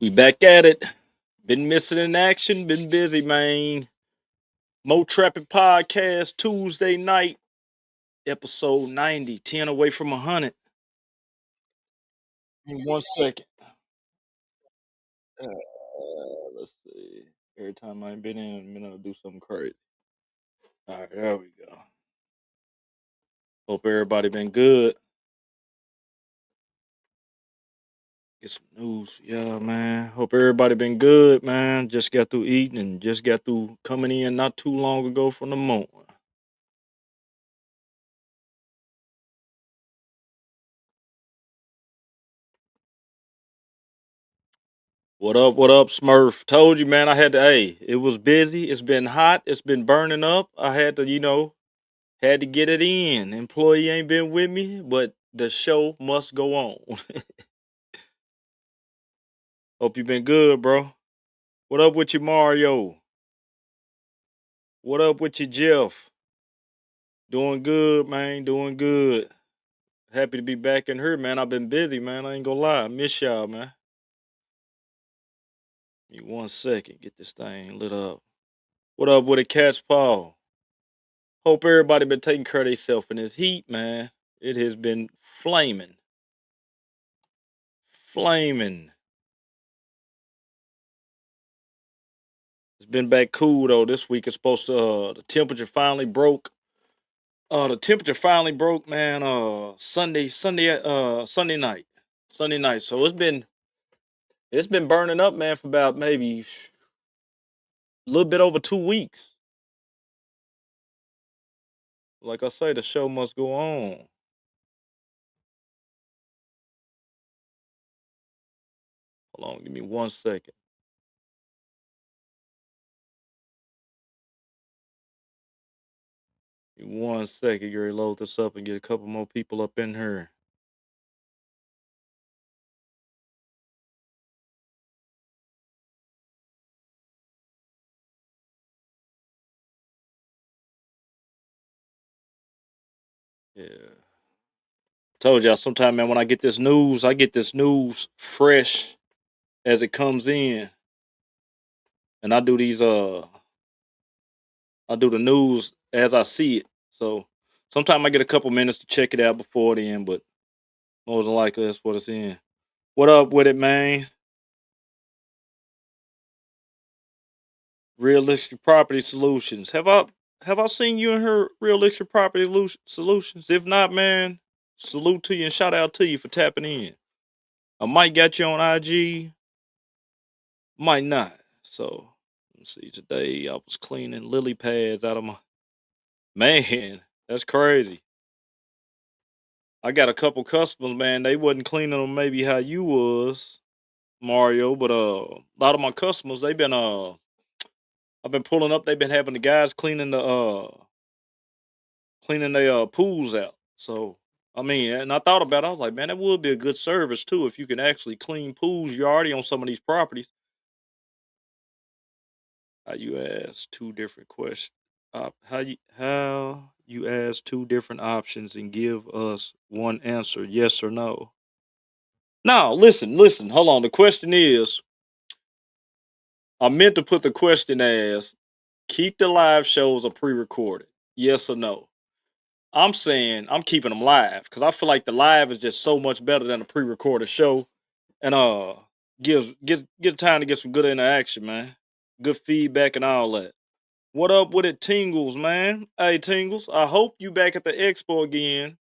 We back at it. Been missing in action. Been busy, man. Mow Trappin Podcast Tuesday night, episode 90. 10 away from 100. In 1 second. Let's see. Every time I ain't been in, I'm gonna do something crazy. All right, there we go. Hope everybody been good. Get some news. Yeah, man. Hope everybody been good, man. Just got through eating and just got through coming in not too long ago from the moon. What up, Smurf? Told you, man, I had to, hey, it was busy. It's been hot. It's been burning up. I had to, had to get it in. Employee ain't been with me, but the show must go on. Hope you been good, bro. What up with you, Mario? What up with you, Jeff? Doing good, man. Doing good. Happy to be back in here, man. I've been busy, man. I ain't gonna lie. I miss y'all, man. Give me 1 second. Get this thing lit up. What up with it, Cat's Paw? Hope everybody been taking care of themselves in this heat, man. It has been flaming, flaming. It's been back cool though. This week it's supposed to. The temperature finally broke. The temperature finally broke, man. Sunday night, Sunday night. So it's been burning up, man, for about maybe a little bit over 2 weeks. Like I say, the show must go on. Hold on, give me 1 second. Give me 1 second, Gary. Load this up and get a couple more people up in here. Yeah. Told y'all sometime, man, when I get this news fresh as it comes in. And I do the news as I see it. So sometimes I get a couple minutes to check it out before the end, but more than likely that's what it's in. What up with it, man? Realistic property solutions. Have I seen you in her realistic property solutions? If not, man, salute to you and shout out to you for tapping in. I might get you on IG, might not. So let's see. Today I was cleaning lily pads out of my man. That's crazy. I got a couple customers, man. They wasn't cleaning them maybe how you was, Mario, but a lot of my customers I've been pulling up. They've been having the guys cleaning their pools out. So I mean, and I thought about it. I was like, man, that would be a good service too if you can actually clean pools. You're already on some of these properties. How you ask two different questions? How you ask two different options and give us one answer, yes or no? No, listen. Hold on. The question is, I meant to put the question as, keep the live shows or pre-recorded, yes or no? I'm saying I'm keeping them live because I feel like the live is just so much better than a pre-recorded show, and gives time to get some good interaction, man. Good feedback and all that. What up with it, Tingles, man? Hey, Tingles. I hope you back at the expo again.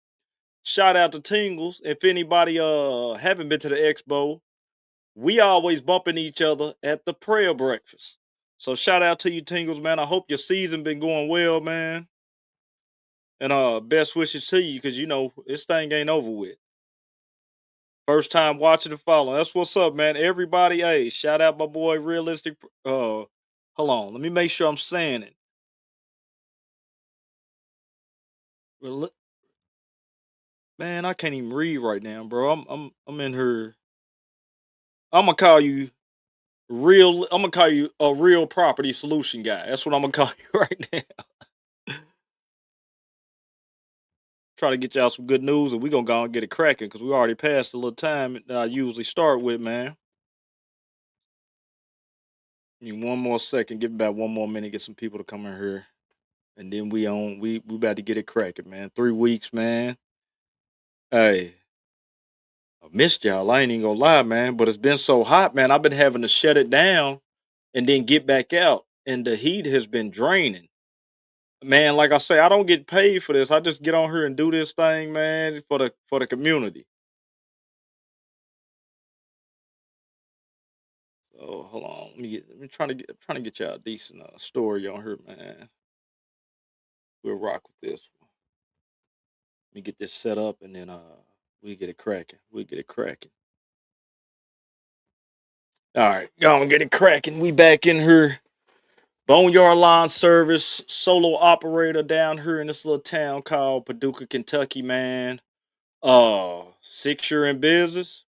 Shout out to Tingles. If anybody haven't been to the expo, we always bumping each other at the prayer breakfast. So shout out to you, Tingles, man. I hope your season been going well, man. And best wishes to you, because this thing ain't over with. First time watching and following. That's what's up, man. Everybody, hey, shout out my boy Realistic. Hold on, let me make sure I'm saying it. Real- Man, I can't even read right now, bro. I'm in here. I'm gonna call you real. I'm gonna call you a real property solution guy. That's what I'm gonna call you right now. Try to get y'all some good news, and we gonna go and get it cracking because we already passed the little time that I usually start with, man. Give me one more second. Give me about one more minute. Get some people to come in here, and then we on. We about to get it cracking, man. 3 weeks, man. Hey, I missed y'all. I ain't even gonna lie, man. But it's been so hot, man. I've been having to shut it down and then get back out, and the heat has been draining. Man, like I say, I don't get paid for this. I just get on here and do this thing, man, for the community. So hold on, let me trying to get y'all a decent story on here, man. We'll rock with this one. Let me get this set up, and then we get it cracking. We get it cracking. All right, go on, get it cracking. We back in here. Boneyard Lawn Service, solo operator down here in this little town called Paducah, Kentucky, man. 6 year in business.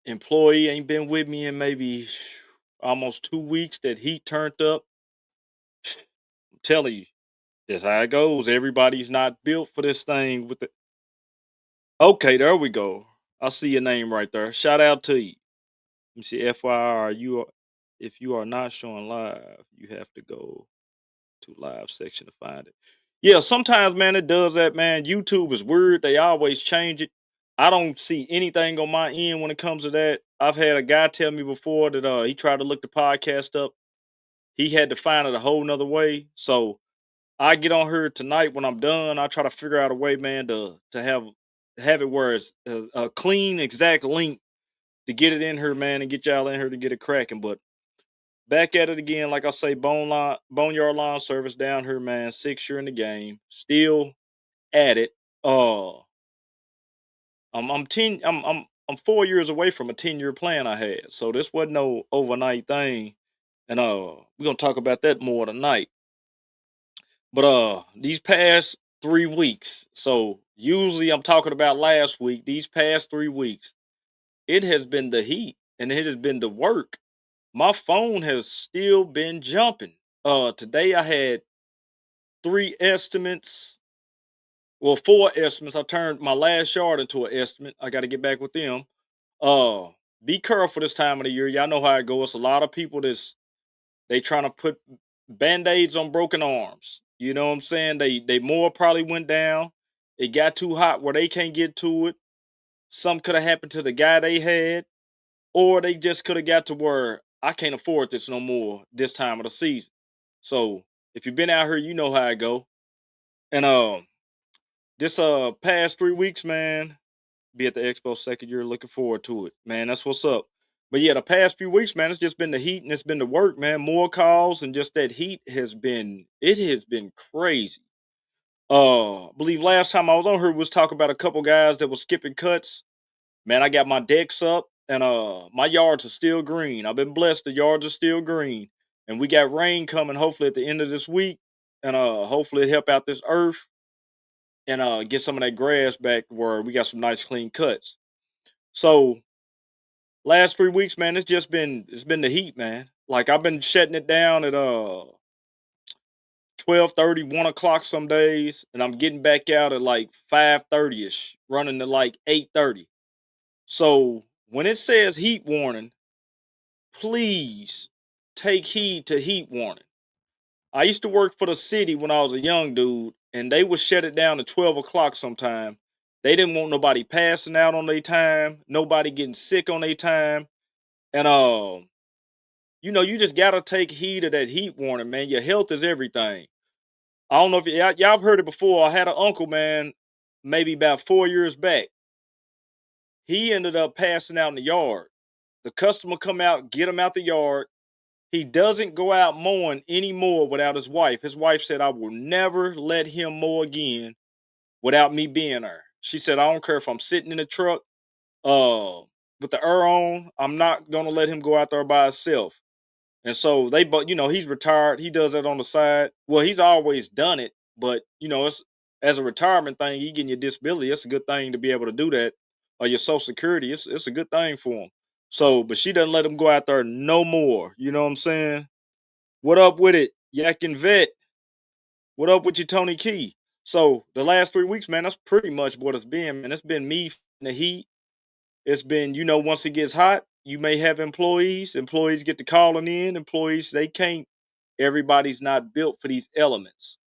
Employee ain't been with me in maybe almost 2 weeks. That heat turned up. I'm telling you, that's how it goes. Everybody's not built for this thing with the. Okay, there we go. I see your name right there. Shout out to you. Let me see. FYI, if you are not showing live, you have to go to live section to find it. Yeah, sometimes, man, it does that, man. YouTube is weird. They always change it. I don't see anything on my end when it comes to that. I've had a guy tell me before that he tried to look the podcast up. He had to find it a whole nother way. So I get on here tonight when I'm done. I try to figure out a way, man, to have it where it's a clean, exact link to get it in here, man, and get y'all in here to get it cracking. But back at it again, like I say, Boneyard Lawn Service down here, man. 6 year in the game, still at it. Uh, I'm 4 years away from a 10 year plan I had, so this wasn't no overnight thing. And we're gonna talk about that more tonight. But these past 3 weeks, so usually I'm talking about last week. These past 3 weeks, it has been the heat and it has been the work. My phone has still been jumping. Today I had 3 estimates. Well, 4 estimates. I turned my last yard into an estimate. I got to get back with them. Uh, be careful this time of the year. Y'all know how it goes. A lot of people they trying to put band-aids on broken arms. You know what I'm saying? They more probably went down. It got too hot where they can't get to it. Some could have happened to the guy they had, or they just could have got to where I can't afford this no more this time of the season. So if you've been out here, you know how it go. And this past 3 weeks, man, be at the expo second year. Looking forward to it, man. That's what's up. But yeah, the past few weeks, man, it's just been the heat and it's been the work, man. More calls and just that heat has been crazy. I believe last time I was on here we was talking about a couple guys that was skipping cuts. Man, I got my decks up and my yards are still green. I've been blessed. The yards are still green. And we got rain coming hopefully at the end of this week. And hopefully it help out this earth and get some of that grass back where we got some nice clean cuts. So last 3 weeks, man, it's been the heat, man. Like I've been shutting it down at 12:30, 1 o'clock some days, and I'm getting back out at like 5:30 ish, running to like 8:30. So when it says heat warning, please take heed to heat warning. I used to work for the city when I was a young dude, and they would shut it down at 12 o'clock sometime. They didn't want nobody passing out on their time, nobody getting sick on their time. And you just gotta take heed of that heat warning, man. Your health is everything. I don't know if y'all have heard it before. I had an uncle, man, maybe about 4 years back. He ended up passing out in the yard. The customer come out, get him out the yard. He doesn't go out mowing anymore without his wife. His wife said, I will never let him mow again without me being there. She said, I don't care if I'm sitting in the truck with the air on. I'm not gonna let him go out there by himself. And so but he's retired. He does that on the side. Well, he's always done it, but it's as a retirement thing, you getting your disability. It's a good thing to be able to do that. Or your social security. It's a good thing for him. So, but she doesn't let him go out there no more. You know what I'm saying? What up with it? Yak and Vet. What up with you, Tony Key? So the last 3 weeks, man, that's pretty much what it's been, man. It's been me in the heat. It's been, once it gets hot, you may have employees. Employees get to calling in. Employees, they can't. Everybody's not built for these elements,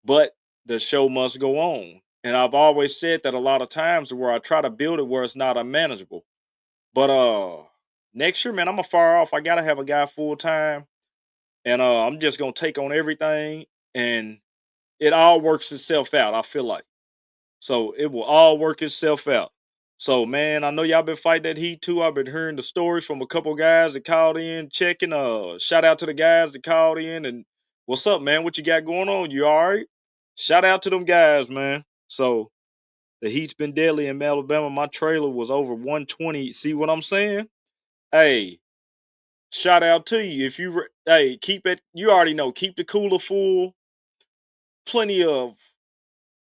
but the show must go on. And I've always said that a lot of times where I try to build it where it's not unmanageable. But next year, man, I'm gonna fire off. I gotta have a guy full time, and I'm just gonna take on everything, and it all works itself out. I feel like. So it will all work itself out. So man, I know y'all been fighting that heat too. I've been hearing the stories from a couple guys that called in, checking. Shout out to the guys that called in and what's up, man? What you got going on? You all right? Shout out to them guys, man. So the heat's been deadly in Alabama. My trailer was over 120. See what I'm saying? Hey, shout out to you. If you hey, keep it, you already know, keep the cooler full, plenty of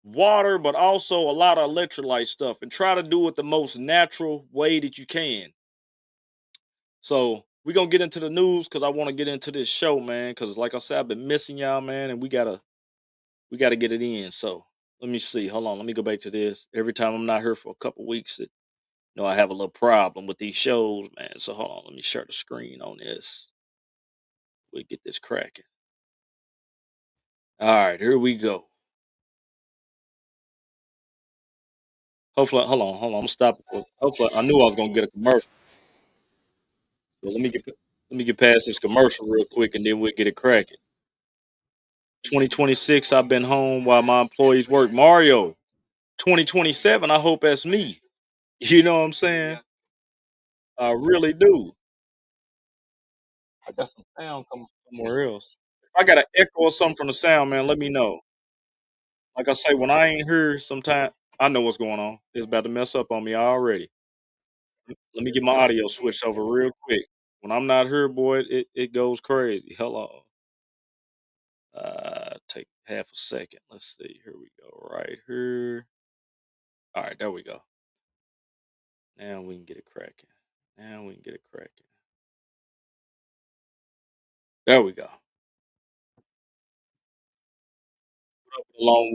water, but also a lot of electrolyte stuff, and try to do it the most natural way that you can. So we're gonna get into the news because I want to get into this show, man. Because like I said, I've been missing y'all, man, and we gotta get it in. So let me see. Hold on, let me go back to this. Every time I'm not here for a couple weeks, I have a little problem with these shows, man. So hold on, let me share the screen on this. We get this cracking. All right, here we go. Hopefully, hold on. I'm gonna stop it. Hopefully, I knew I was gonna get a commercial. So let me get past this commercial real quick, and then we'll get it cracking. 2026, I've been home while my employees work. Mario, 2027, I hope that's me. You know what I'm saying? I really do. I got some sound coming from somewhere else. If I got an echo or something from the sound, man, let me know. Like I say, when I ain't here, sometime I know what's going on. It's about to mess up on me already. Let me get my audio switched over real quick. When I'm not here, boy, it goes crazy. Hello. Take half a second. Let's see. Here we go. Right here. All right, there we go. Now we can get it cracking. Now we can get it cracking. There we go. Long.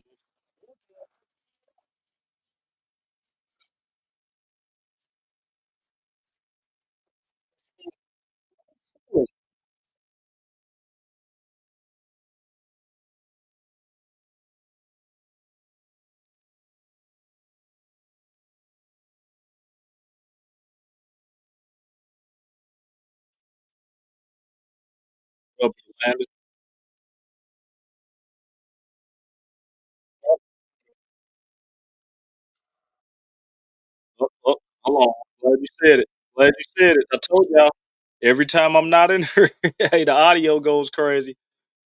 Hold on. Glad you said it. Glad you said it. I told y'all. Every time I'm not in here, hey, the audio goes crazy.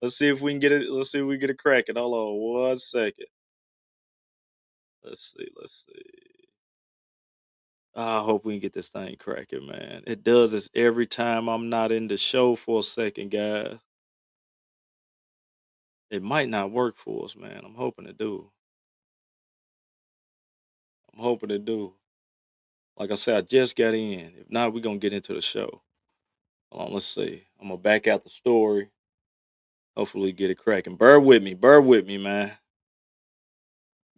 Let's see if we can get it. Let's see if we get it cracking. Hold on 1 second. Let's see. Let's see. I hope we can get this thing cracking, man. It does this every time I'm not in the show for a second, guys. It might not work for us, man. I'm hoping it do. I'm hoping it do. Like I said, I just got in. If not, we're gonna get into the show. Hold on, let's see. I'm gonna back out the story. Hopefully get it cracking. Bear with me. Bear with me, man.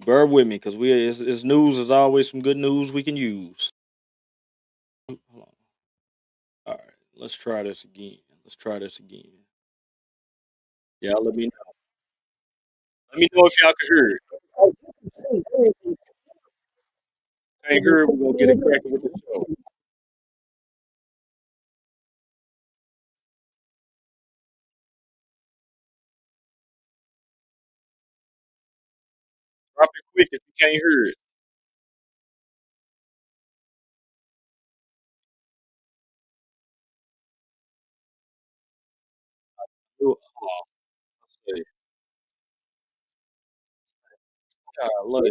Bear with me, cause it's news is always some good news we can use. Hold on. All right, let's try this again. Let's try this again. Yeah, let me know. Let me know if y'all can hear it. Can't hear it. We're gonna get it cracking with the show. Drop it quick if you can't hear it. Hold on, let's see. Golly.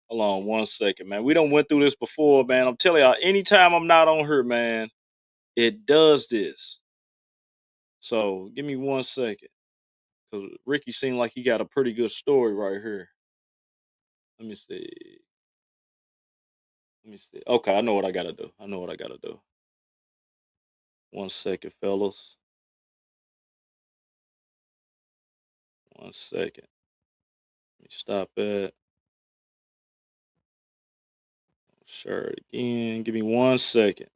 Hold on 1 second, man. We don't went through this before, man. I'm telling y'all, anytime I'm not on here, man, it does this. So give me 1 second. Cause Ricky seemed like he got a pretty good story right here. Let me see. Let me see. Okay, I know what I gotta do. I know what I gotta do. 1 second, fellas. 1 second. Let me stop it. Share it again. Give me 1 second.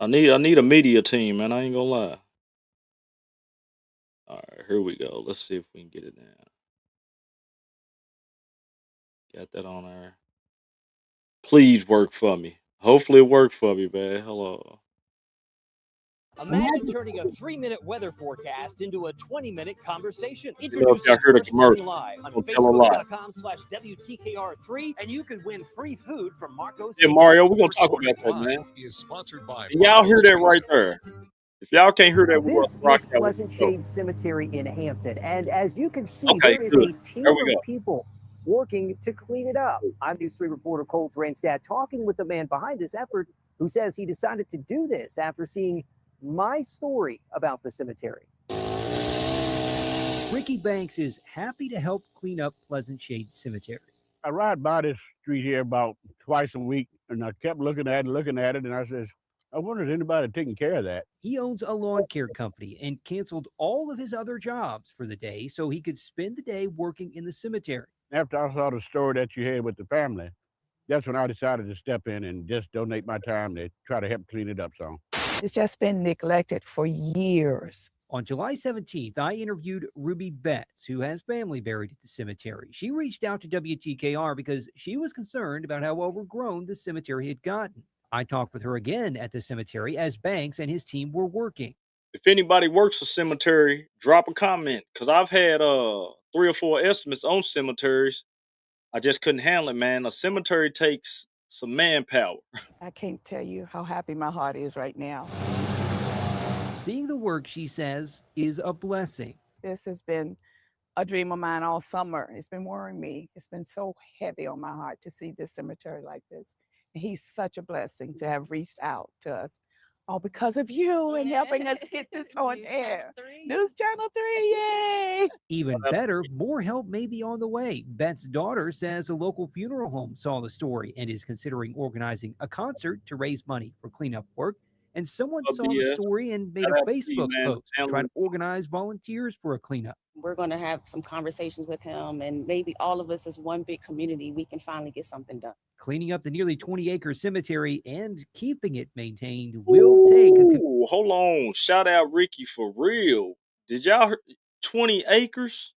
I need a media team, man. I ain't gonna lie. All right, here we go. Let's see if we can get it down. Got that on there. Please work for me. Hopefully it worked for me, man. Hello. Imagine turning a 3-minute weather forecast into a 20-minute conversation. Let me know if y'all Introducing heard a First commercial. Live on Don't tell a lie. Facebook.com/WTKR3, and you can win free food from Marco's. Yeah, Mario, we're gonna talk about that, man. Is sponsored by And y'all hear that right there. If y'all can't hear that, we're gonna This rock is out with Pleasant the show. Shade Cemetery in Hampton, and as you can see, Okay, there is good. a team There we of go. people working to clean it up. I'm News 3 reporter Cole Dranstad talking with the man behind this effort who says he decided to do this after seeing my story about the cemetery. Ricky Banks is happy to help clean up Pleasant Shade Cemetery. I ride by this street here about twice a week, and I kept looking at it, and I says, I wonder if anybody taking care of that. He owns a lawn care company and canceled all of his other jobs for the day so he could spend the day working in the cemetery. After I saw the story that you had with the family, that's when I decided to step in and just donate my time to try to help clean it up some. It's just been neglected for years. On July 17th, I interviewed Ruby Betts, who has family buried at the cemetery. She reached out to WTKR because she was concerned about how overgrown the cemetery had gotten. I talked with her again at the cemetery as Banks and his team were working. If anybody works a cemetery, drop a comment. Cause I've had 3 or 4 estimates on cemeteries. I just couldn't handle it, man. A cemetery takes some manpower. I can't tell you how happy my heart is right now. Seeing the work, she says, is a blessing. This has been a dream of mine all summer. It's been worrying me. It's been so heavy on my heart to see this cemetery like this. And he's such a blessing to have reached out to us. All because of you and helping us get this on air. News Channel 3, yay! Even better, more help may be on the way. Bet's daughter says a local funeral home saw the story and is considering organizing a concert to raise money for cleanup work. And someone saw the story and made a Facebook post to try to organize volunteers for a cleanup. We're going to have some conversations with him, and maybe all of us as one big community, we can finally get something done. Cleaning up the nearly 20-acre cemetery and keeping it maintained will take a... Hold on. Shout out Ricky for real. Did y'all hear 20 acres?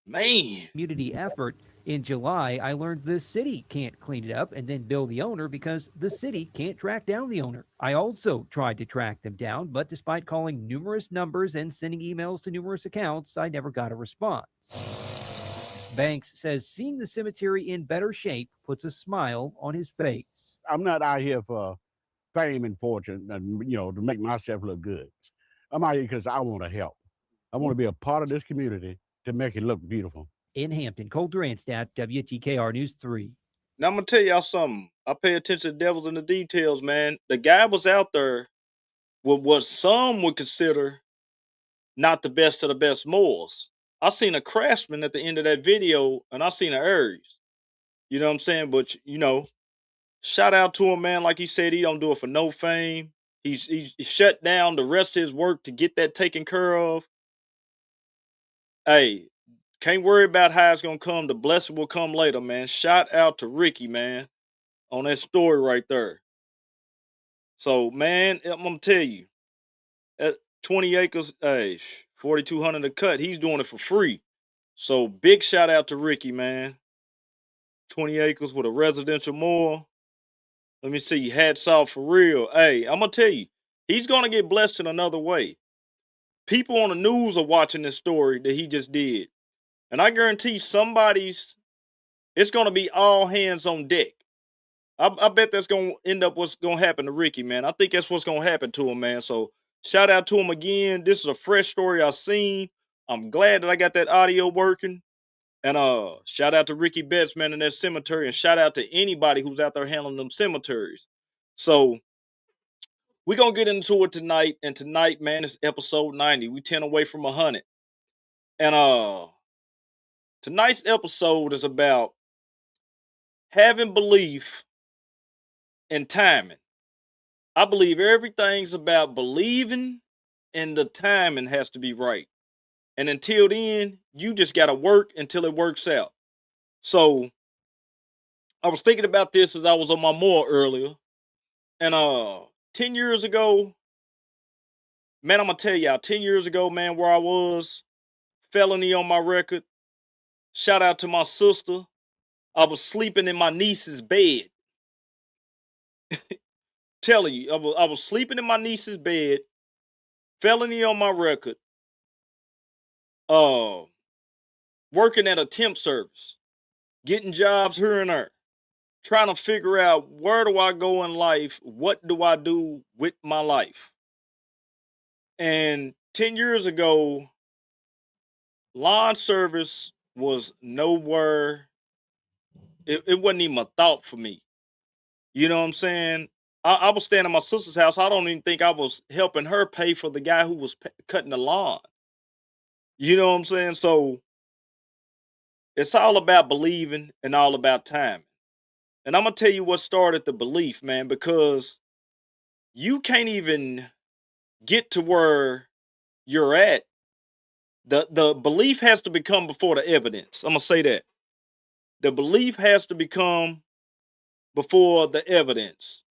Man. Community effort. In July, I learned the city can't clean it up and then bill the owner because the city can't track down the owner. I also tried to track them down, but despite calling numerous numbers and sending emails to numerous accounts, I never got a response. Banks says seeing the cemetery in better shape puts a smile on his face. I'm not out here for fame and fortune and, to make myself look good. I'm out here because I want to help. I want to be a part of this community to make it look beautiful. In Hampton, Cole Dranstad, WTKR News 3. Now I'm gonna tell y'all something. I pay attention to the devils in the details, man. The guy was out there with what some would consider not the best of the best morals. I seen a craftsman at the end of that video, and I seen an Aries. You know what I'm saying? But shout out to him, man. Like he said, he don't do it for no fame. He's shut down the rest of his work to get that taken care of. Hey, can't worry about how it's gonna come. The blessing will come later, man. Shout out to Ricky, man, on that story right there. So, man, I'm gonna tell you, at 20 acres, hey, 4,200 a cut. He's doing it for free. So, big shout out to Ricky, man. 20 acres with a residential moor. Let me see. Hats off for real. Hey, I'm gonna tell you, he's gonna get blessed in another way. People on the news are watching this story that he just did. And I guarantee it's going to be all hands on deck. I bet that's going to end up what's going to happen to Ricky, man. I think that's what's going to happen to him, man. So shout out to him again. This is a fresh story I've seen. I'm glad that I got that audio working. And shout out to Ricky Betts, man, in that cemetery. And shout out to anybody who's out there handling them cemeteries. So we're going to get into it tonight. And tonight, man, is episode 90. We 10 away from 100. And tonight's episode is about having belief and timing. I believe everything's about believing, and the timing has to be right. And until then, you just got to work until it works out. So I was thinking about this as I was on my moor earlier. And 10 years ago, man, I'm going to tell y'all, 10 years ago, man, where I was, felony on my record. Shout out to my sister. I was sleeping in my niece's bed. Telling you, I was sleeping in my niece's bed. Felony on my record. Working at a temp service. Getting jobs here and there. Trying to figure out where do I go in life? What do I do with my life? And 10 years ago, lawn service was nowhere. It wasn't even a thought for me. You know what I'm saying? I was staying at my sister's house. I don't even think I was helping her pay for the guy who was cutting the lawn. You know what I'm saying? So it's all about believing and all about timing. And I'm going to tell you what started the belief, man, because you can't even get to where you're at. The belief has to become before the evidence. I'm going to say that. The belief has to become before the evidence.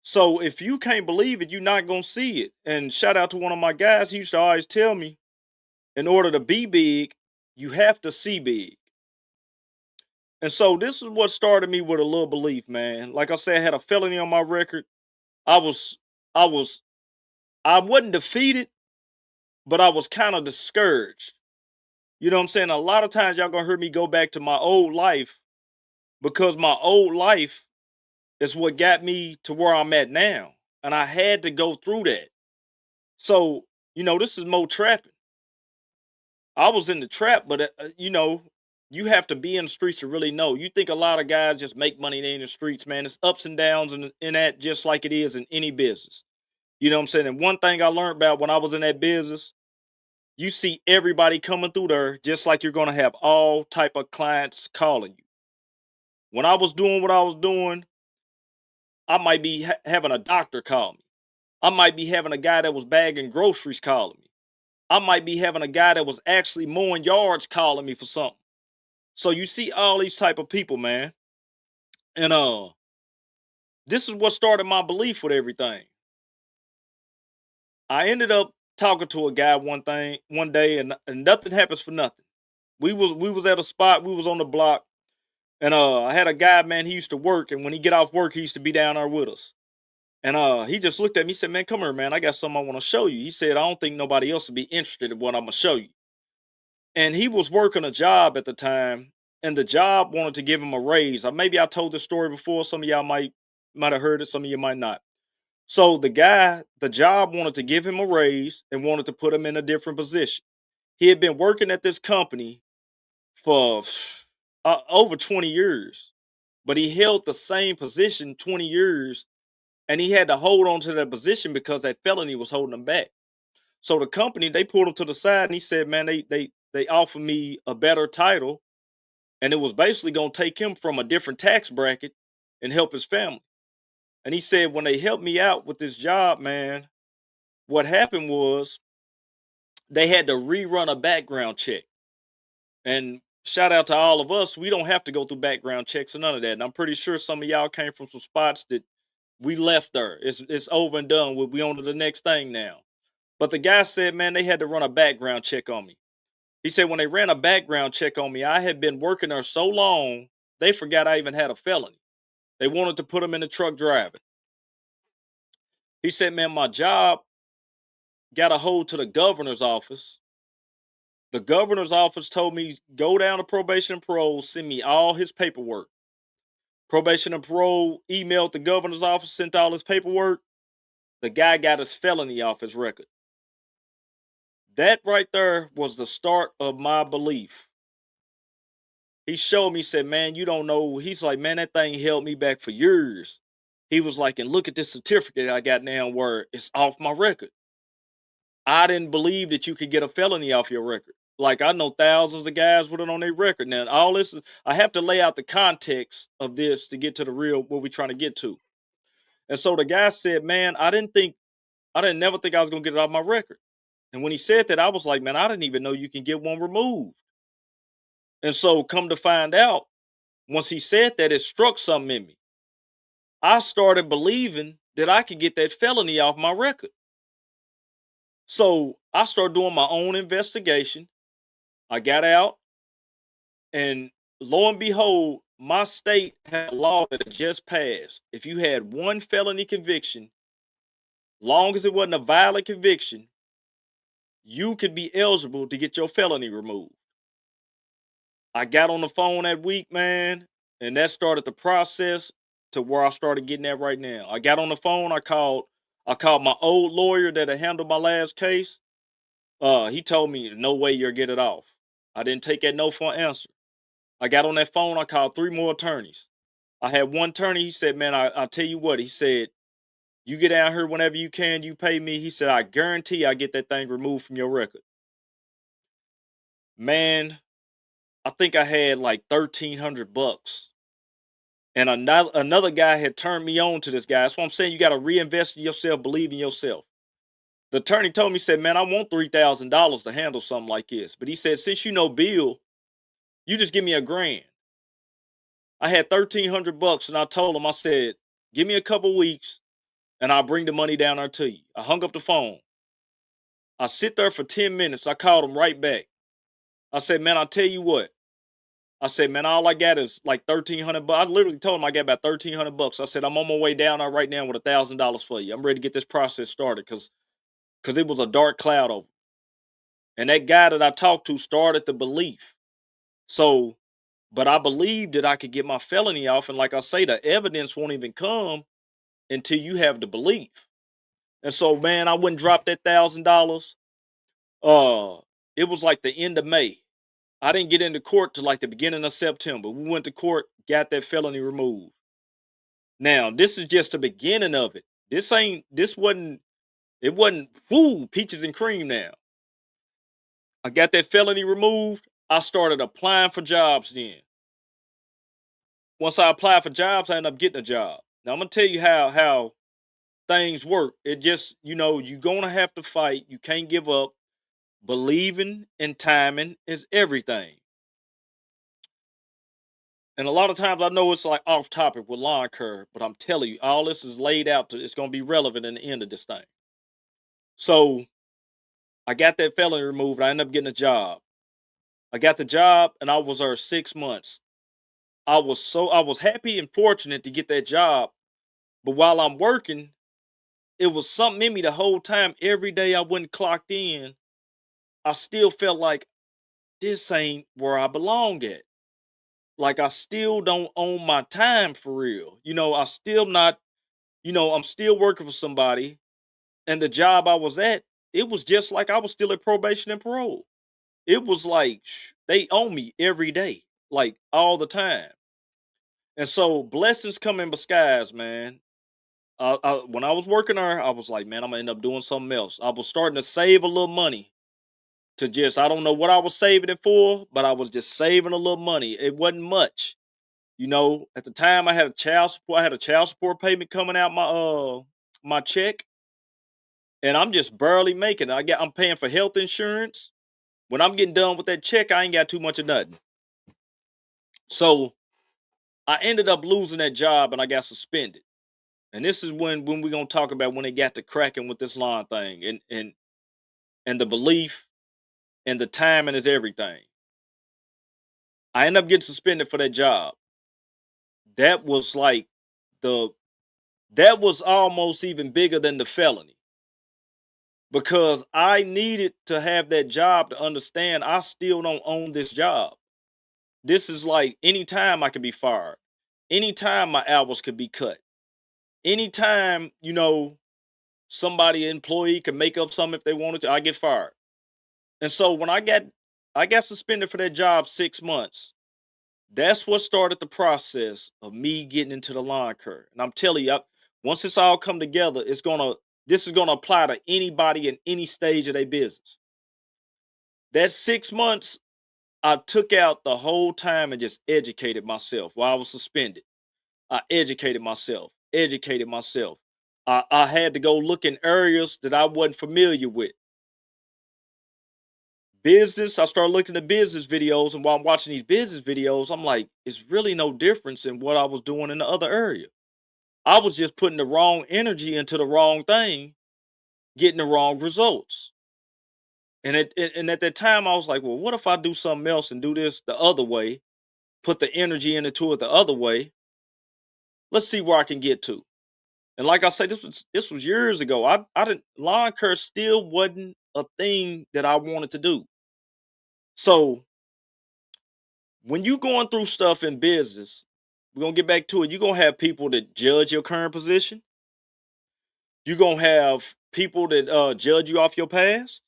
So if you can't believe it, you're not going to see it. And shout out to one of my guys. He used to always tell me, in order to be big, you have to see big. And so this is what started me with a little belief, man. Like I said, I had a felony on my record. I wasn't defeated, but I was kind of discouraged. You know what I'm saying? A lot of times y'all gonna hear me go back to my old life because my old life is what got me to where I'm at now. And I had to go through that. So, this is Mow Trappin. I was in the trap, but you have to be in the streets to really know. You think a lot of guys just make money in the streets, man. It's ups and downs in that, just like it is in any business. You know what I'm saying? And one thing I learned about when I was in that business, you see everybody coming through there, just like you're going to have all type of clients calling you. When I was doing what I was doing, I might be having a doctor call me. I might be having a guy that was bagging groceries calling me. I might be having a guy that was actually mowing yards calling me for something. So you see all these type of people, man. And this is what started my belief with everything. I ended up talking to a guy one day, and nothing happens for nothing. We was at a spot, we was on the block, and I had a guy, man, he used to work, and when he get off work, he used to be down there with us. And he just looked at me, he said, "Man, come here, man. I got something I want to show you." He said, "I don't think nobody else would be interested in what I'm gonna show you." And he was working a job at the time, and the job wanted to give him a raise. Maybe I told this story before. Some of y'all might have heard it, some of you might not. So the job wanted to give him a raise and wanted to put him in a different position. He had been working at this company for over 20 years, but he held the same position 20 years, and he had to hold on to that position because that felony was holding him back. So the company, they pulled him to the side, and he said, "Man, they offered me a better title, and it was basically going to take him from a different tax bracket and help his family." And he said, when they helped me out with this job, man, what happened was they had to rerun a background check. And shout out to all of us, we don't have to go through background checks or none of that. And I'm pretty sure some of y'all came from some spots that we left there. It's over and done with. We on to the next thing now. But the guy said, man, they had to run a background check on me. He said when they ran a background check on me, I had been working there so long, they forgot I even had a felony. They wanted to put him in the truck driving. He said, man, my job got a hold to the governor's office. The governor's office told me, go down to probation and parole, send me all his paperwork. Probation and parole emailed the governor's office, sent all his paperwork. The guy got his felony off his record. That right there was the start of my belief. He showed me, said, man, you don't know. He's like, man, that thing held me back for years. He was like, and look at this certificate I got now where it's off my record. I didn't believe that you could get a felony off your record. Like, I know thousands of guys with it on their record. Now, all this, I have to lay out the context of this to get to the real, what we're trying to get to. And so the guy said, man, I didn't never think I was going to get it off my record. And when he said that, I was like, man, I didn't even know you can get one removed. And so come to find out, once he said that, it struck something in me. I started believing that I could get that felony off my record. So I started doing my own investigation. I got out, and lo and behold, my state had a law that had just passed. If you had one felony conviction, long as it wasn't a violent conviction, you could be eligible to get your felony removed. I got on the phone that week, man, and that started the process to where I started getting at right now. I got on the phone, I called my old lawyer that had handled my last case. He told me, no way you'll get it off. I didn't take that no for an answer. I got on that phone, I called 3 more attorneys. I had one attorney, he said, man, I'll tell you what, he said, you get out here whenever you can, you pay me. He said, I guarantee I get that thing removed from your record. Man, I think I had like $1,300. And another guy had turned me on to this guy. That's what I'm saying. You got to reinvest in yourself, believe in yourself. The attorney told me, said, man, I want $3,000 to handle something like this. But he said, since you know Bill, you just give me $1,000. I had $1,300 and I told him, I said, give me a couple weeks and I'll bring the money down there to you. I hung up the phone. I sit there for 10 minutes. I called him right back. I said, man, I'll tell you what. I said, man, all I got is like $1,300. I literally told him I got about $1,300. I said, I'm on my way down there right now with $1,000 for you. I'm ready to get this process started because it was a dark cloud over. And that guy that I talked to started the belief. So, but I believed that I could get my felony off. And like I say, the evidence won't even come until you have the belief. And so, man, I wouldn't drop that $1,000. It was like the end of May. I didn't get into court till like the beginning of September. We went to court, got that felony removed. Now, this is just the beginning of it. It wasn't peaches and cream now. I got that felony removed. I started applying for jobs then. Once I applied for jobs, I ended up getting a job. Now, I'm going to tell you how things work. It just, you're going to have to fight. You can't give up. Believing and timing is everything. And a lot of times I know it's like off topic with lawn curve, but I'm telling you, all this is laid out it's going to be relevant in the end of this thing. So I got that felony removed. I ended up getting a job. I got the job and I was there 6 months. I was happy and fortunate to get that job. But while I'm working, it was something in me the whole time. Every day I went clocked in, I still felt like this ain't where I belong at. Like I still don't own my time for real. I'm still working for somebody. And the job I was at, it was just like I was still at probation and parole. It was like they own me every day, like all the time. And so blessings come in disguise, man. When I was working there, I was like, man, I'm going to end up doing something else. I was starting to save a little money I don't know what I was saving it for, but I was just saving a little money. It wasn't much. At the time I had a child support payment coming out my check, and I'm just barely making it. I'm paying for health insurance. When I'm getting done with that check, I ain't got too much of nothing. So I ended up losing that job and I got suspended. And this is when we're gonna talk about when it got to cracking with this lawn thing and the belief and the timing is everything. I ended up getting suspended for that job. That was almost even bigger than the felony. Because I needed to have that job to understand I still don't own this job. This is like anytime I could be fired. Anytime my hours could be cut. Anytime, employee could make up something if they wanted to, I get fired. And so when I got suspended for that job 6 months, that's what started the process of me getting into the lawn curve. And I'm telling you, once this all come together, this is gonna apply to anybody in any stage of their business. That 6 months, I took out the whole time and just educated myself while I was suspended. I educated myself. I had to go look in areas that I wasn't familiar with. business, I started looking at business videos, and while I'm watching these business videos, I'm like, it's really no difference in what I was doing in the other area. I was just putting the wrong energy into the wrong thing, getting the wrong results. And at that time, I was like, well, what if I do something else and do this the other way, put the energy into it the other way? Let's see where I can get to. And like I said, this was years ago. I didn't lawn care still wasn't a thing that I wanted to do. So when you going through stuff in business, we're gonna get back to it. You're gonna have people that judge your current position. You're gonna have people that judge you off your past.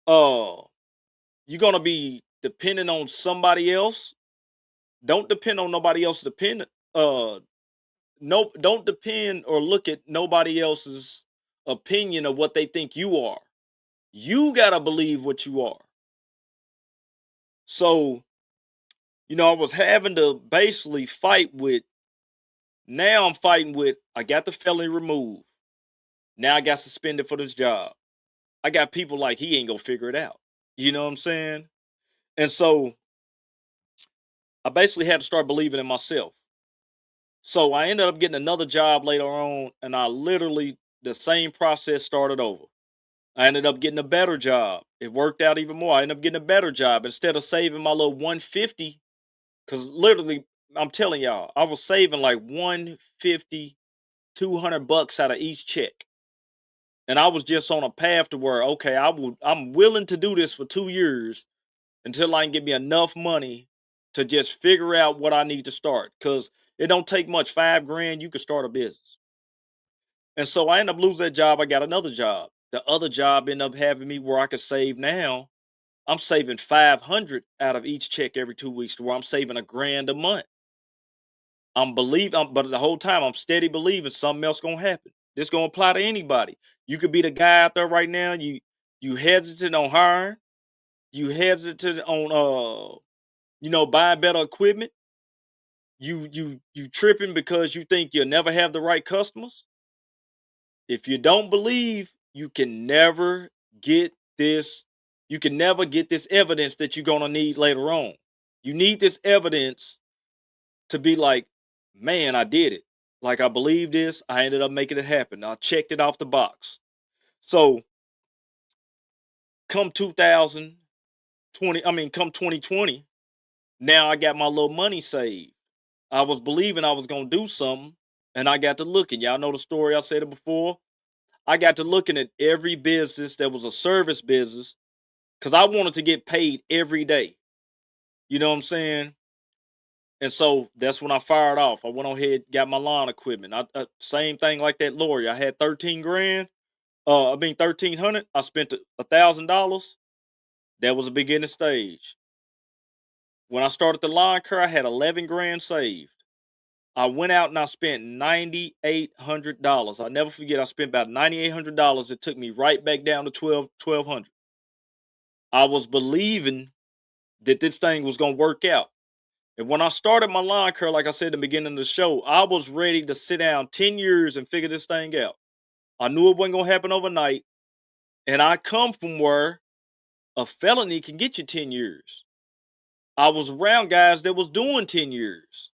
Uh you're gonna be dependent on somebody else. Don't depend on nobody else. Don't depend or look at nobody else's opinion of what they think you are. You gotta believe what you are. So, I was having to basically fight with. Now I'm fighting with. I got the felony removed. Now I got suspended for this job. I got people like he ain't gonna figure it out. You know what I'm saying? And so I basically had to start believing in myself. So I ended up getting another job later on, and I literally the same process started over. I ended up getting a better job. It worked out even more. I ended up getting a better job instead of saving my little 150. Because literally, I'm telling y'all, I was saving like 150, $200 out of each check. And I was just on a path to where, okay, I'm willing to do this for 2 years until I can get me enough money to just figure out what I need to start. Because it don't take much, $5,000, you can start a business. And so I ended up losing that job. I got another job. The other job ended up having me where I could save now. I'm saving 500 out of each check every 2 weeks to where I'm saving $1,000 a month. But the whole time I'm steady believing something else gonna happen. This gonna apply to anybody. You could be the guy out there right now. You hesitant on hiring. You hesitant on buying better equipment. You tripping because you think you'll never have the right customers. If you don't believe, you can never get this. You can never get this evidence that you're gonna need later on. You need this evidence to be like, man, I did it. Like I believe this. I ended up making it happen. I checked it off the box. So come 2020, now I got my little money saved. I was believing I was gonna do something, and I got to looking. Y'all know the story. I said it before. I got to looking at every business that was a service business because I wanted to get paid every day. You know what I'm saying? And so that's when I fired off. I went on ahead, got my lawn equipment. Same thing like that lorry. I had 13 grand. 1,300. I spent $1,000. That was a beginning stage. When I started the lawn care, I had 11 grand saved. I went out and I spent $9,800. I'll never forget. I spent about $9,800. It took me right back down to 1,200. I was believing that this thing was gonna work out. And when I started my lawn care, like I said at the beginning of the show, I was ready to sit down 10 years and figure this thing out. I knew it wasn't going to happen overnight. And I come from where a felony can get you 10 years. I was around guys that was doing 10 years.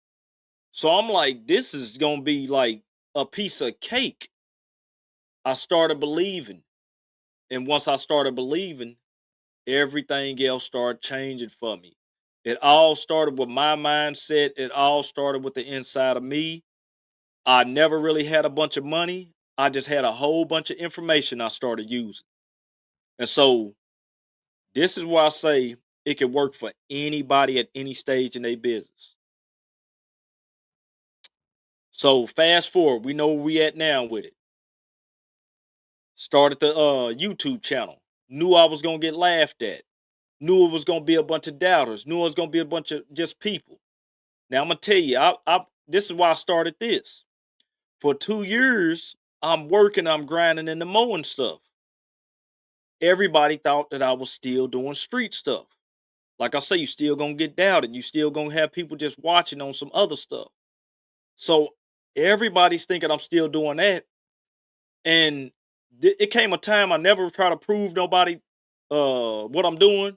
So I'm like, this is going to be like a piece of cake. I started believing. And once I started believing, everything else started changing for me. It all started with my mindset. It all started with the inside of me. I never really had a bunch of money. I just had a whole bunch of information I started using. And so this is why I say it can work for anybody at any stage in their business. So fast forward, we know where we at now with it. Started the YouTube channel. Knew I was going to get laughed at. Knew it was going to be a bunch of doubters. Knew it was going to be a bunch of just people. Now I'm going to tell you, this is why I started this. For 2 years, I'm working, I'm grinding in the mowing stuff. Everybody thought that I was still doing street stuff. Like I say, you still gonna get doubted. You still gonna have people just watching on some other stuff. So everybody's thinking I'm still doing that. And it came a time I never try to prove nobody what I'm doing,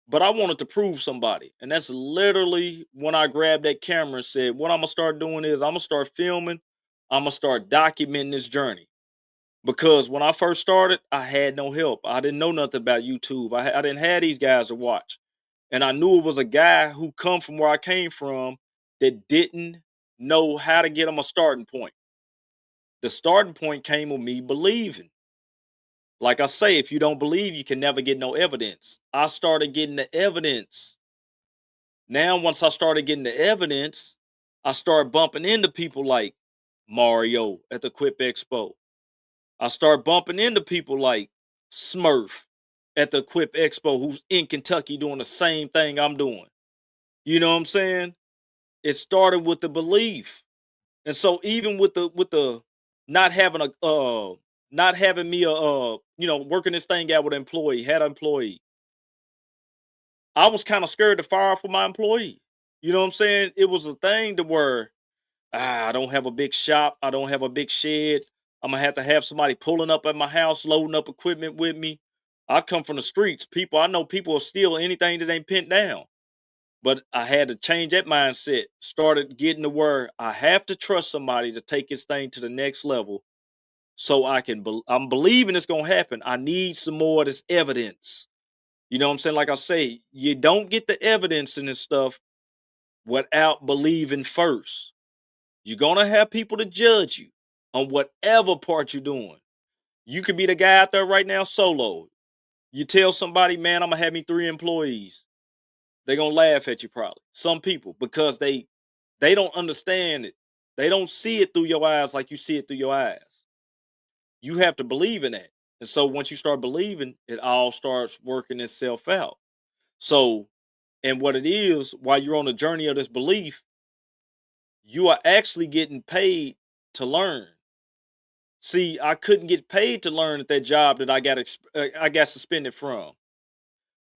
but I wanted to prove somebody. And that's literally when I grabbed that camera and said, what I'm gonna start doing is I'm gonna start filming, I'm gonna start documenting this journey. Because when I first started, I had no help. I didn't know nothing about YouTube. I didn't have these guys to watch. And I knew it was a guy who come from where I came from that didn't know how to get him a starting point. The starting point came with me believing. Like I say, if you don't believe, you can never get no evidence. I started getting the evidence. Now, once I started getting the evidence, I started bumping into people like Mario at the Quip Expo. I started bumping into people like Smurf at the Quip Expo, who's in Kentucky doing the same thing I'm doing. You know what I'm saying? It started with the belief. And so even with the not having a not having me working this thing out with an employee, had an employee, I was kind of scared to fire for my employee. You know what I'm saying? It was a thing to where I don't have a big shop, I don't have a big shed. I'm gonna have to have somebody pulling up at my house, loading up equipment with me. I come from the streets. I know people will steal anything that ain't pinned down. But I had to change that mindset. Started getting to where I have to trust somebody to take this thing to the next level, so I'm believing it's gonna happen. I need some more of this evidence. You know what I'm saying? Like I say, you don't get the evidence in this stuff without believing first. You're gonna have people to judge you on whatever part you're doing. You could be the guy out there right now solo. You tell somebody, man, I'm gonna have me 3 employees. They're gonna laugh at you probably. Some people, because they don't understand it. They don't see it through your eyes like you see it through your eyes. You have to believe in that. And so once you start believing, it all starts working itself out. So, and what it is, while you're on the journey of this belief, you are actually getting paid to learn. See, I couldn't get paid to learn at that job that I got suspended from.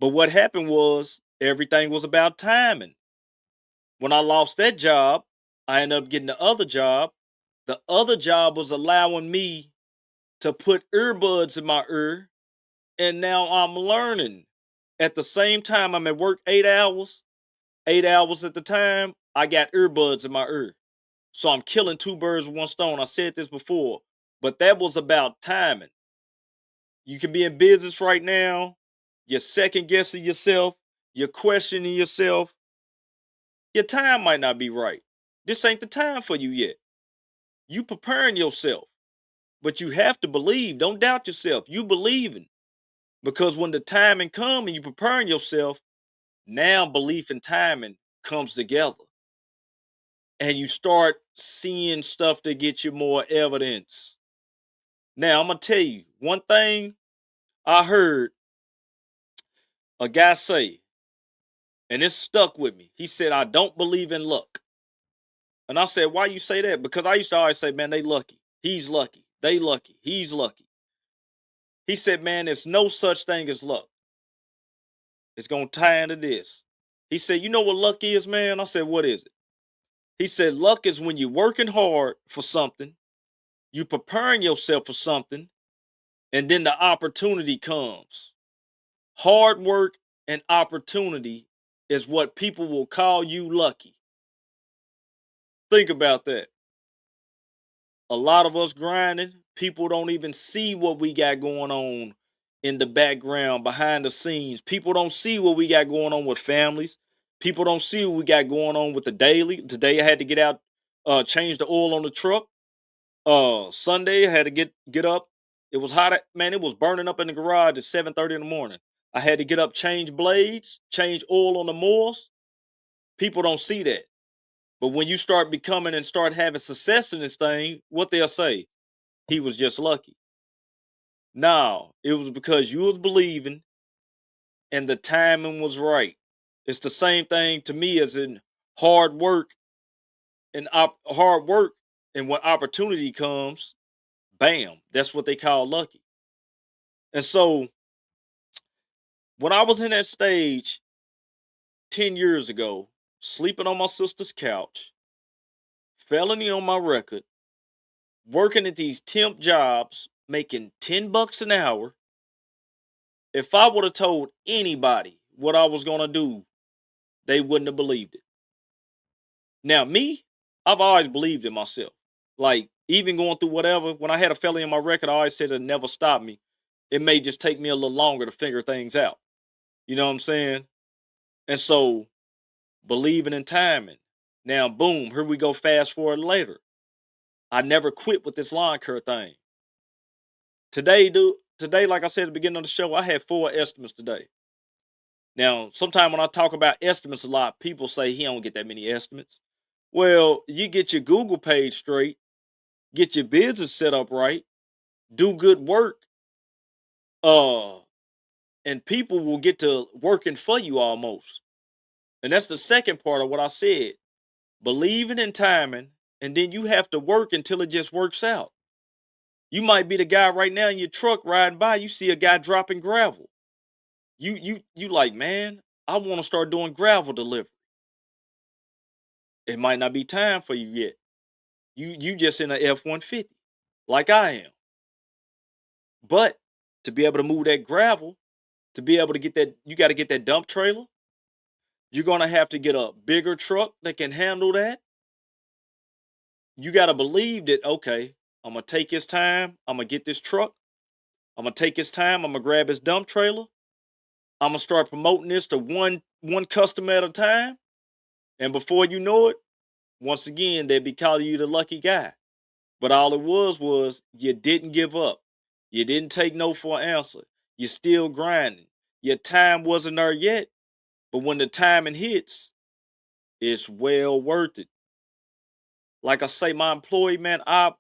But what happened was everything was about timing. When I lost that job, I ended up getting the other job. The other job was allowing me to put earbuds in my ear, and now I'm learning. At the same time, I'm at work 8 hours. 8 hours at the time, I got earbuds in my ear. So I'm killing 2 birds with 1 stone. I said this before, but that was about timing. You can be in business right now, you're second guessing yourself, you're questioning yourself. Your time might not be right. This ain't the time for you yet. You preparing yourself, but you have to believe. Don't doubt yourself. You believing, because when the timing come and you preparing yourself, now belief and timing comes together, and you start seeing stuff to get you more evidence. Now I'm gonna tell you one thing I heard a guy say, and it stuck with me. He said, "I don't believe in luck." And I said, "Why you say that?" Because I used to always say, "Man, they lucky. He's lucky. They lucky. He's lucky." He said, "Man, there's no such thing as luck." It's going to tie into this. He said, "You know what luck is, man?" I said, "What is it?" He said, "Luck is when you're working hard for something, you preparing yourself for something, and then the opportunity comes. Hard work and opportunity is what people will call you lucky." Think about that. A lot of us grinding, people don't even see what we got going on in the background, behind the scenes. People don't see what we got going on with families. People don't see what we got going on with the daily. Today I had to get out, change the oil on the truck. Sunday I had to get up. It was hot, man. It was burning up in the garage at 7:30 in the morning. I had to get up, change blades, change oil on the mowers. People don't see that. But when you start becoming and start having success in this thing, what they'll say, he was just lucky. No, it was because you was believing and the timing was right. It's the same thing to me as in hard work hard work, and when opportunity comes, bam, that's what they call lucky. And so when I was in that stage 10 years ago, sleeping on my sister's couch, felony on my record, working at these temp jobs, making $10 an hour, If I would have told anybody what I was going to do, they wouldn't have believed it. Now, me, I've always believed in myself. Like, even going through whatever, when I had a felony in my record, I always said it never stopped me. It may just take me a little longer to figure things out. You know what I'm saying? And so, believing in timing. Now, boom, here we go, fast forward later. I never quit with this lawn care thing. Today, like I said at the beginning of the show, I had 4 estimates today. Now, sometimes when I talk about estimates a lot, people say he don't get that many estimates. Well, you get your Google page straight, get your business set up right, do good work, and people will get to working for you almost. And that's the second part of what I said. Believing in timing, and then you have to work until it just works out. You might be the guy right now in your truck riding by, you see a guy dropping gravel. You like, man, I want to start doing gravel delivery. It might not be time for you yet. You just in a F-150, like I am. But to be able to move that gravel, to be able to get that, you got to get that dump trailer. You're going to have to get a bigger truck that can handle that. You got to believe that, okay, I'm going to take his time. I'm going to get this truck. I'm going to take his time. I'm going to grab his dump trailer. I'm going to start promoting this to one customer at a time. And before you know it, once again, they'll be calling you the lucky guy. But all it was you didn't give up. You didn't take no for an answer. You're still grinding. Your time wasn't there yet. But when the timing hits, it's well worth it. Like I say, my employee, man, I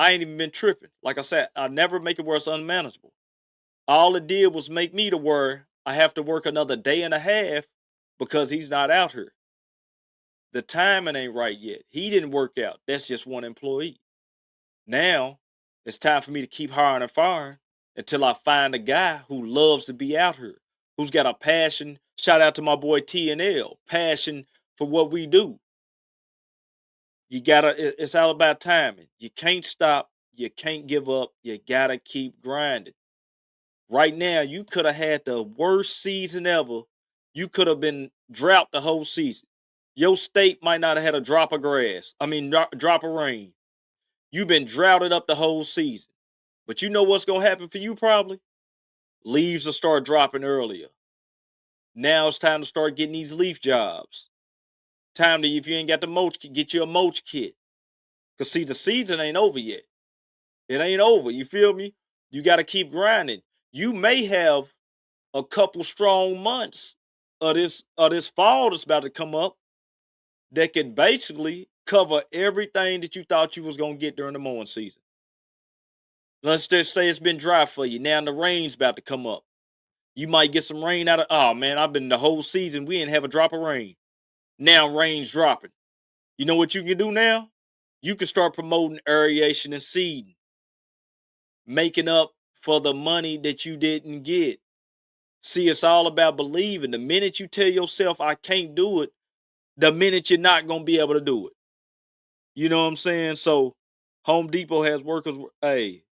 ain't even been tripping. Like I said, I never make it where it's unmanageable. All it did was make me to where I have to work another day and a half because he's not out here. The timing ain't right yet. He didn't work out. That's just one employee. Now, it's time for me to keep hiring and firing until I find a guy who loves to be out here, who's got a passion. Shout out to my boy T&L, passion for what we do. It's all about timing. You can't stop. You can't give up. You gotta keep grinding. Right now, you could have had the worst season ever. You could have been drought the whole season. Your state might not have had a drop of grass. Drop of rain. You've been droughted up the whole season. But you know what's going to happen for you probably? Leaves will start dropping earlier. Now it's time to start getting these leaf jobs. Time to, if you ain't got the mulch, get you a mulch kit. Because see, the season ain't over yet. It ain't over. You feel me? You got to keep grinding. You may have a couple strong months of this fall that's about to come up that could basically cover everything that you thought you was going to get during the mowing season. Let's just say it's been dry for you. Now the rain's about to come up. You might get some rain out of, oh man, I've been the whole season, we didn't have a drop of rain. Now rain's dropping. You know what you can do now? You can start promoting aeration and seeding. Making up for the money that you didn't get. See, it's all about believing. The minute you tell yourself, I can't do it, the minute you're not going to be able to do it. You know what I'm saying? So, Home Depot has workers. Hey,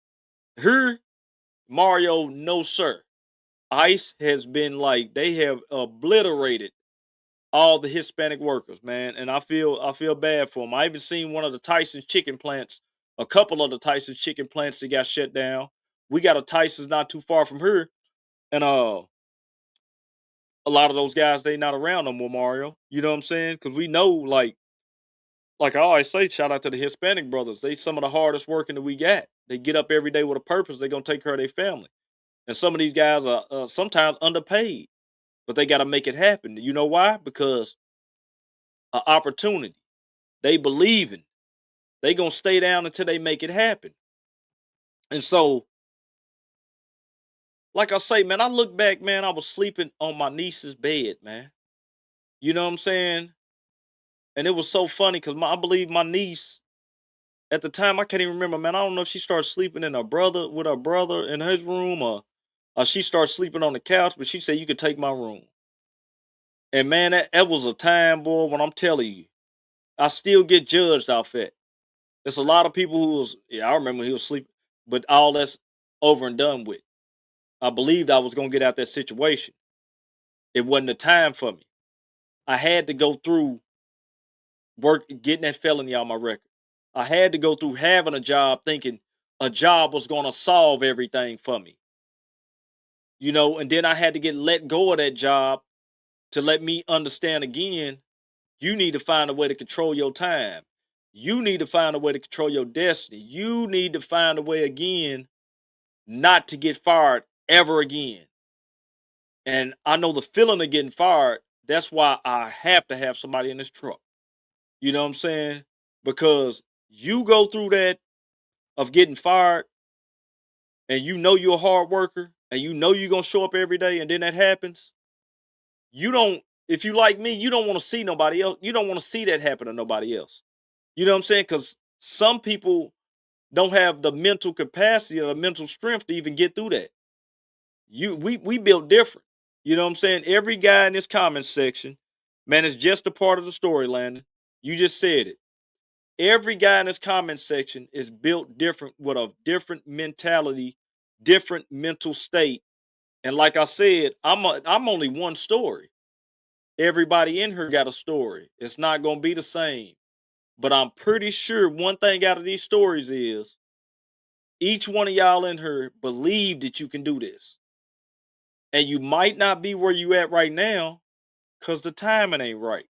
here, Mario, no sir. ICE has been like, they have obliterated all the Hispanic workers, man. And I feel bad for them. I even seen one of the Tyson's chicken plants, a couple of the Tyson's chicken plants that got shut down. We got a Tyson's not too far from here. And a lot of those guys, they not around no more, Mario. You know what I'm saying? Because we know, like I always say, shout out to the Hispanic brothers. They some of the hardest working that we got. They get up every day with a purpose. They're going to take care of their family. And some of these guys are sometimes underpaid. But they got to make it happen. You know why? Because an opportunity. They believe in. They going to stay down until they make it happen. And so, like I say, man, I look back, man, I was sleeping on my niece's bed, man. You know what I'm saying? And it was so funny because I believe my niece, at the time, I can't even remember, man. I don't know if she started sleeping with her brother in his room or she started sleeping on the couch, but she said, you could take my room. And man, that was a time, boy, when I'm telling you, I still get judged off that. There's a lot of people who was, I remember he was sleeping, but all that's over and done with. I believed I was going to get out that situation. It wasn't the time for me. I had to go through getting that felony on my record. I had to go through having a job thinking a job was going to solve everything for me. And then I had to get let go of that job to let me understand again, you need to find a way to control your time. You need to find a way to control your destiny. You need to find a way again not to get fired ever again. And I know the feeling of getting fired. That's why I have to have somebody in this truck. You know what I'm saying? Because you go through that of getting fired and you're a hard worker and you're going to show up every day and then that happens. If you like me, you don't want to see nobody else. You don't want to see that happen to nobody else. You know what I'm saying? Because some people don't have the mental capacity or the mental strength to even get through that. We built different. You know what I'm saying? Every guy in this comment section, man, it's just a part of the story, Landon. You just said it. Every guy in this comment section is built different with a different mentality, different mental state. And like I said, I'm only one story. Everybody in here got a story. It's not going to be the same. But I'm pretty sure one thing out of these stories is each one of y'all in here believe that you can do this. And you might not be where you at right now because the timing ain't right.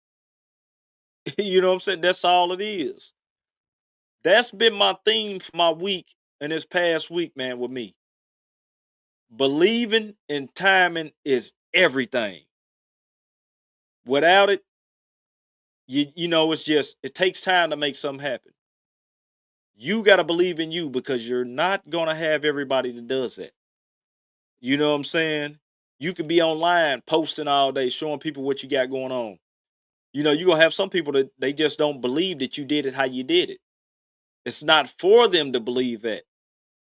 You know what I'm saying? That's all it is. That's been my theme for my week and this past week, man, with me. Believing in timing is everything. Without it, it takes time to make something happen. You got to believe in you because you're not going to have everybody that does that. You know what I'm saying? You could be online posting all day, showing people what you got going on. You're going to have some people that they just don't believe that you did it how you did it. It's not for them to believe that.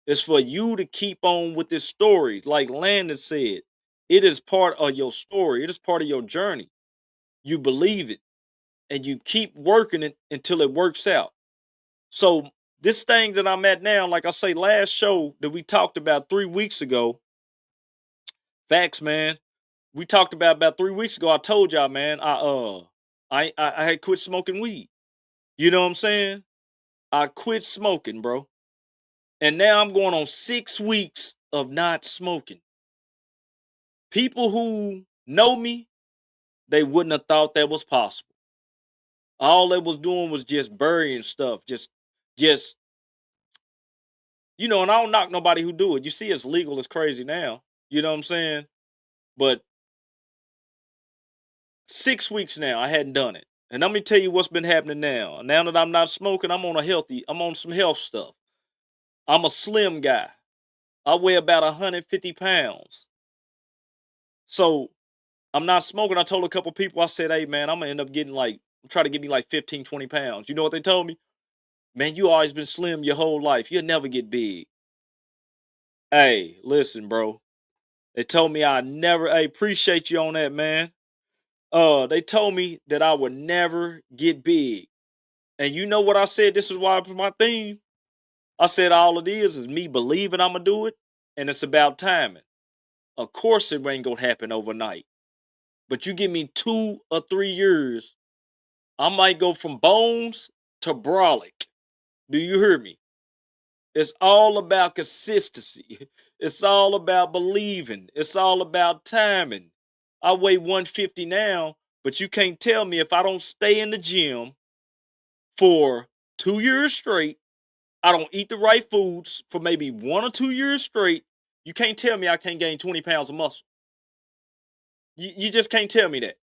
It's for you to keep on with this story. Like Landon said, it is part of your story. It is part of your journey. You believe it and you keep working it until it works out. So this thing that I'm at now, like I say, last show that we talked about 3 weeks ago, facts, man. We talked about 3 weeks ago. I told y'all, man, I had quit smoking weed. You know what I'm saying? I quit smoking, bro. And now I'm going on 6 weeks of not smoking. People who know me, they wouldn't have thought that was possible. All they was doing was just burying stuff. Just, and I don't knock nobody who do it. You see, it's legal. It's crazy now. You know what I'm saying? But 6 weeks now, I hadn't done it. And let me tell you what's been happening now. Now that I'm not smoking, I'm on some health stuff. I'm a slim guy. I weigh about 150 pounds. So I'm not smoking. I told a couple people, I said, hey, man, I'm going to end up try to get me like 15, 20 pounds. You know what they told me? Man, you always been slim your whole life. You'll never get big. Hey, listen, bro. They told me hey, appreciate you on that, man. They told me that I would never get big. And you know what I said? This is why it's my theme. I said all it is me believing I'm going to do it. And it's about timing. Of course it ain't going to happen overnight. But you give me 2 or 3 years, I might go from bones to brolic. Do you hear me? It's all about consistency. It's all about believing. It's all about timing. I weigh 150 now, but you can't tell me if I don't stay in the gym for 2 years straight, I don't eat the right foods for maybe 1 or 2 years straight, you can't tell me I can't gain 20 pounds of muscle. You just can't tell me that.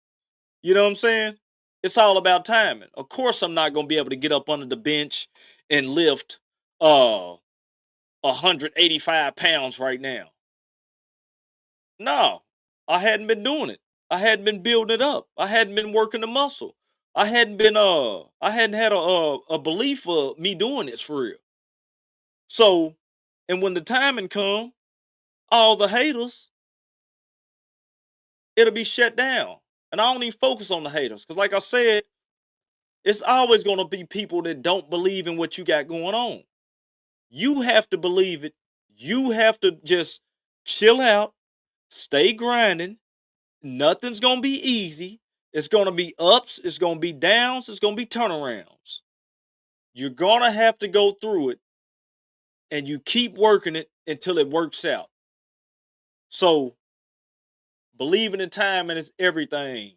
You know what I'm saying? It's all about timing. Of course, I'm not going to be able to get up under the bench and lift 185 pounds right now. No, I hadn't been doing it. I hadn't been building it up. I hadn't been working the muscle. I hadn't had a belief of me doing this for real. So, and when the timing come, all the haters, it'll be shut down. And I don't even focus on the haters. Because like I said, it's always going to be people that don't believe in what you got going on. You have to believe it. You have to just chill out, stay grinding. Nothing's going to be easy. It's going to be ups, it's going to be downs, it's going to be turnarounds. You're going to have to go through it, and you keep working it until it works out. So, believing in time and it's everything.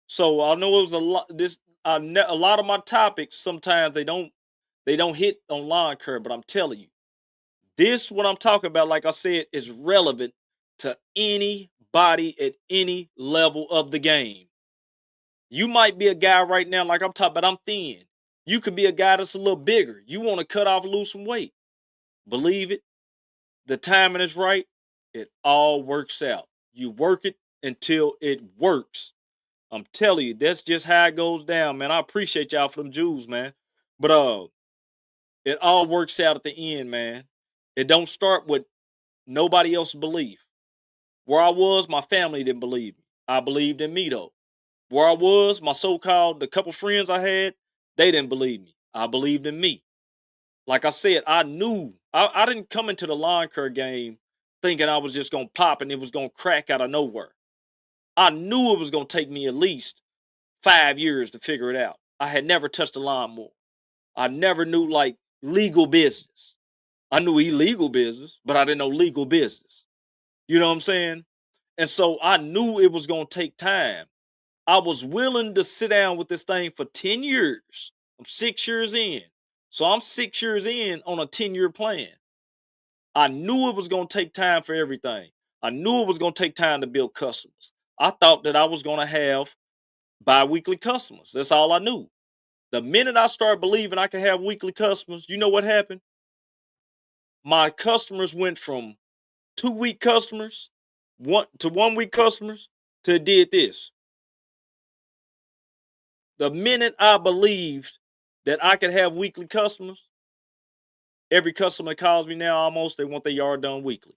So, I know it was a lot. A lot of my topics sometimes they don't hit on line curve, but I'm telling you, this what I'm talking about, like I said, is relevant to anybody at any level of the game. You might be a guy right now, like I'm talking about, I'm thin. You could be a guy that's a little bigger. You want to cut off and lose some weight. Believe it. The timing is right. It all works out. You work it until it works. I'm telling you, that's just how it goes down, man. I appreciate y'all for them Jews, man. But it all works out at the end, man. It don't start with nobody else's belief. Where I was, my family didn't believe me. I believed in me, though. Where I was, my so-called, the couple friends I had, they didn't believe me. I believed in me. Like I said, I knew. I didn't come into the lawn care game thinking I was just going to pop and it was going to crack out of nowhere. I knew it was going to take me at least 5 years to figure it out. I had never touched a lawnmower. I never knew, like, legal business. I knew illegal business, but I didn't know legal business. You know what I'm saying? And so I knew it was going to take time. I was willing to sit down with this thing for 10 years. I'm 6 years in. So I'm 6 years in on a 10-year plan. I knew it was going to take time for everything. I knew it was going to take time to build customers. I thought that I was going to have bi-weekly customers. That's all I knew. The minute I started believing I could have weekly customers, you know what happened? My customers went from 2-week customers, 1 week customers, to it did this. The minute I believed that I could have weekly customers, every customer that calls me now almost, they want their yard done weekly.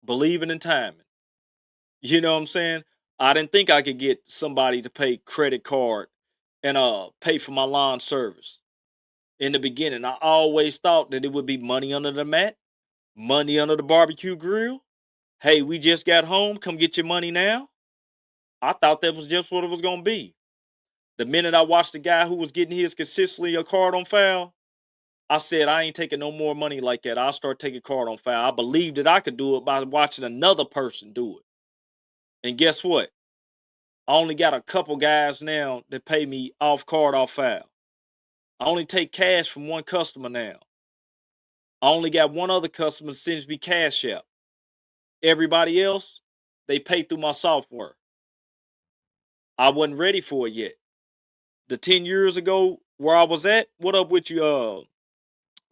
Believing in timing. You know what I'm saying? I didn't think I could get somebody to pay credit card and pay for my lawn service. In the beginning, I always thought that it would be money under the mat, money under the barbecue grill. Hey, we just got home. Come get your money now. I thought that was just what it was going to be. The minute I watched the guy who was getting his consistently a card on file, I said, I ain't taking no more money like that. I'll start taking card on file. I believed that I could do it by watching another person do it. And guess what? I only got a couple guys now that pay me off card, off file. I only take cash from one customer now. I only got one other customer that sends me cash out. Everybody else, they pay through my software. I wasn't ready for it yet. The 10 years ago where I was at, what up with you,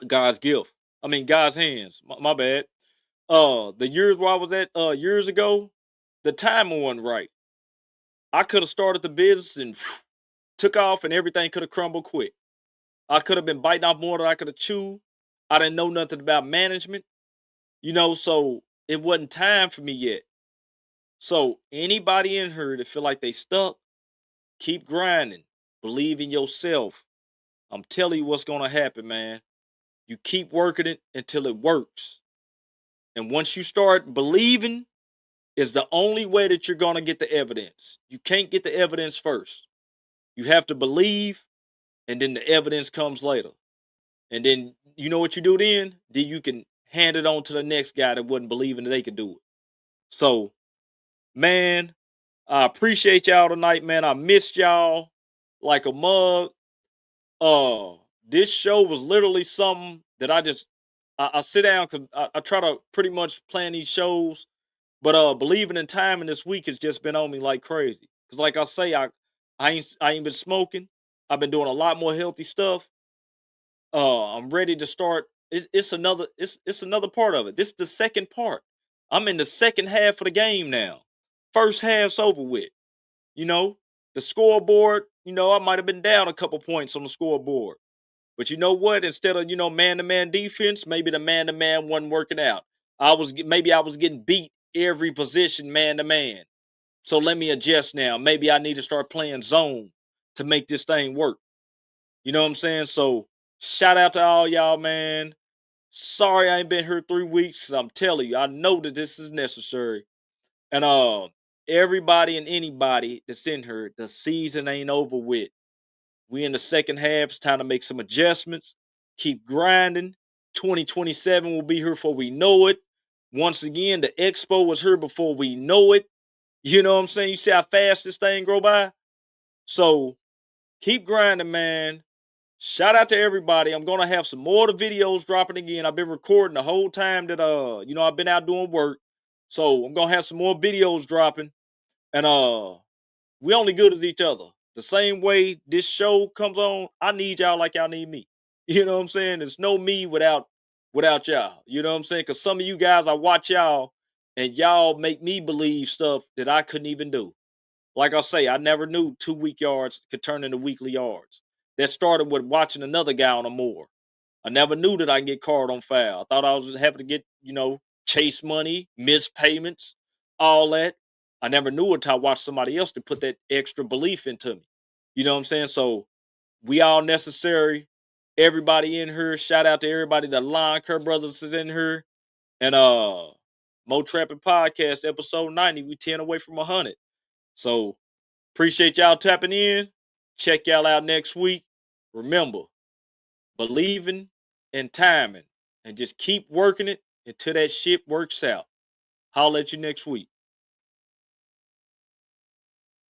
God's gift? I mean, God's hands. My bad. The years where I was at years ago, the timing wasn't right. I could have started the business and took off and everything could have crumbled quick. I could have been biting off more than I could have chewed. I didn't know nothing about management. You know, so it wasn't time for me yet. So anybody in here that feel like they stuck, keep grinding. Believe in yourself. I'm telling you what's going to happen, man. You keep working it until it works. And once you start believing, is the only way that you're going to get the evidence. You can't get the evidence first. You have to believe, and then the evidence comes later. And then, you know what you do then? Then you can hand it on to the next guy that wasn't believing that they could do it. So, man, I appreciate y'all tonight, man. I missed y'all like a mug. This show was literally something that I sit down because I try to pretty much plan these shows. But believing in timing this week has just been on me like crazy. Because like I say, I ain't been smoking. I've been doing a lot more healthy stuff. I'm ready to start. It's another part of it. This is the second part. I'm in the second half of the game now. First half's over with. You know, the scoreboard, you know, I might have been down a couple points on the scoreboard. But you know what? Instead of, you know, man-to-man defense, maybe the man-to-man wasn't working out. I was getting beat every position man-to-man. So let me adjust now. Maybe I need to start playing zone to make this thing work. You know what I'm saying? So shout out to all y'all, man. Sorry I ain't been here 3 weeks. I'm telling you, I know that this is necessary. And everybody and anybody that's in here, the season ain't over with. We in the second half. It's time to make some adjustments. Keep grinding. 2027 will be here before we know it. Once again, the expo was here before we know it. You know what I'm saying? You see how fast this thing go by? So keep grinding, man. Shout out to everybody. I'm gonna have some more of the videos dropping again. I've been recording the whole time that I've been out doing work. So I'm gonna have some more videos dropping. And we only good as each other. The same way this show comes on, I need y'all like y'all need me. You know what I'm saying? There's no me without y'all. You know what I'm saying? Because some of you guys, I watch y'all and y'all make me believe stuff that I couldn't even do. Like I say, I never knew 2 week yards could turn into weekly yards. That started with watching another guy on a moor. I never knew that I can get card on foul. I thought I was having to get, chase money, miss payments, all that. I never knew until I watched somebody else to put that extra belief into me. You know what I'm saying? So we all necessary. Everybody in here. Shout out to everybody. The Lawn Care Brothers is in here. And Mow Trappin Podcast, episode 90. We 10 away from 100. So appreciate y'all tapping in. Check y'all out next week. Remember, believing and timing. And just keep working it until that shit works out. Holler at you next week.